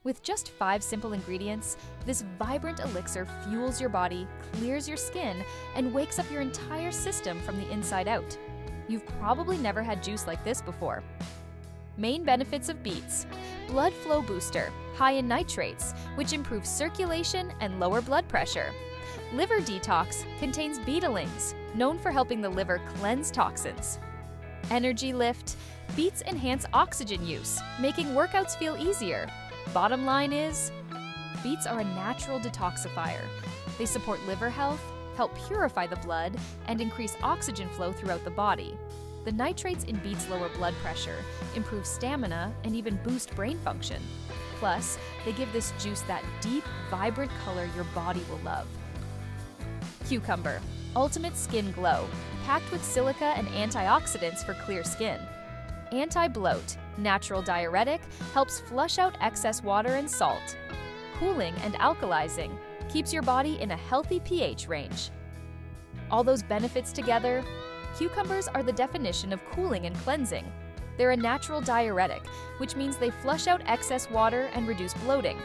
With just 5 simple ingredients, this vibrant elixir fuels your body, clears your skin, and wakes up your entire system from the inside out. You've probably never had juice like this before. Main benefits of beets: blood flow booster, high in nitrates, which improves circulation and lower blood pressure. Liver detox, contains beetlings, known for helping the liver cleanse toxins. Energy lift, beets enhance oxygen use, making workouts feel easier. Bottom line is, beets are a natural detoxifier. They support liver health, help purify the blood, and increase oxygen flow throughout the body. The nitrates in beets lower blood pressure, improve stamina, and even boost brain function. Plus, they give this juice that deep, vibrant color your body will love. Cucumber, ultimate skin glow, packed with silica and antioxidants for clear skin. Anti-bloat, natural diuretic, helps flush out excess water and salt. Cooling and alkalizing, keeps your body in a healthy pH range. All those benefits together, cucumbers are the definition of cooling and cleansing. They're a natural diuretic, which means they flush out excess water and reduce bloating.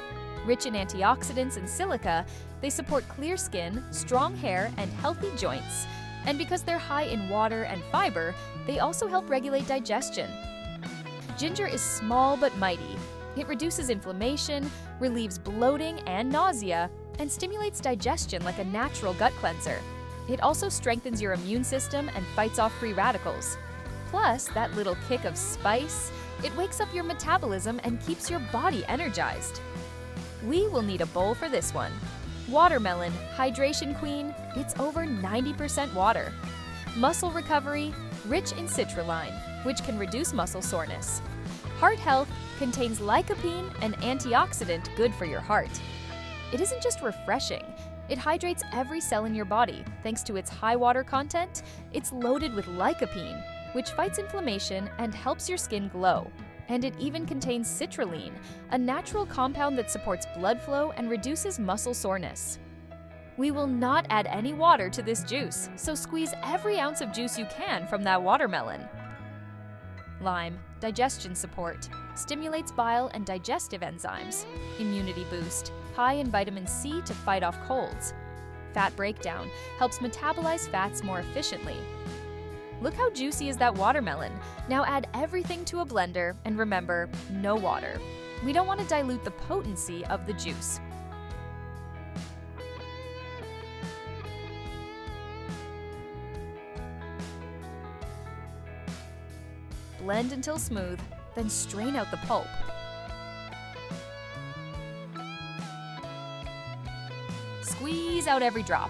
Rich in antioxidants and silica, they support clear skin, strong hair, and healthy joints. And because they're high in water and fiber, they also help regulate digestion. Ginger is small but mighty. It reduces inflammation, relieves bloating and nausea, and stimulates digestion like a natural gut cleanser. It also strengthens your immune system and fights off free radicals. Plus, that little kick of spice, it wakes up your metabolism and keeps your body energized. We will need a bowl for this one. Watermelon, hydration queen, it's over 90% water. Muscle recovery, rich in citrulline, which can reduce muscle soreness. Heart health, contains lycopene, an antioxidant good for your heart. It isn't just refreshing, it hydrates every cell in your body. Thanks to its high water content, it's loaded with lycopene, which fights inflammation and helps your skin glow. And it even contains citrulline, a natural compound that supports blood flow and reduces muscle soreness. We will not add any water to this juice, so squeeze every ounce of juice you can from that watermelon. Lime, digestion support, stimulates bile and digestive enzymes. Immunity boost, high in vitamin C to fight off colds. Fat breakdown, helps metabolize fats more efficiently. Look how juicy is that watermelon. Now add everything to a blender and remember, no water. We don't want to dilute the potency of the juice. Blend until smooth, then strain out the pulp. Squeeze out every drop.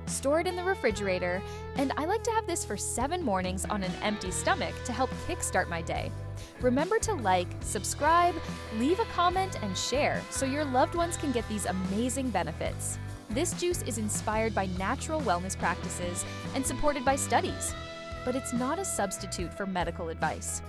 Store it in the refrigerator, and I like to have this for 7 mornings on an empty stomach to help kickstart my day. Remember to like, subscribe, leave a comment, and share so your loved ones can get these amazing benefits. This juice is inspired by natural wellness practices and supported by studies, but it's not a substitute for medical advice.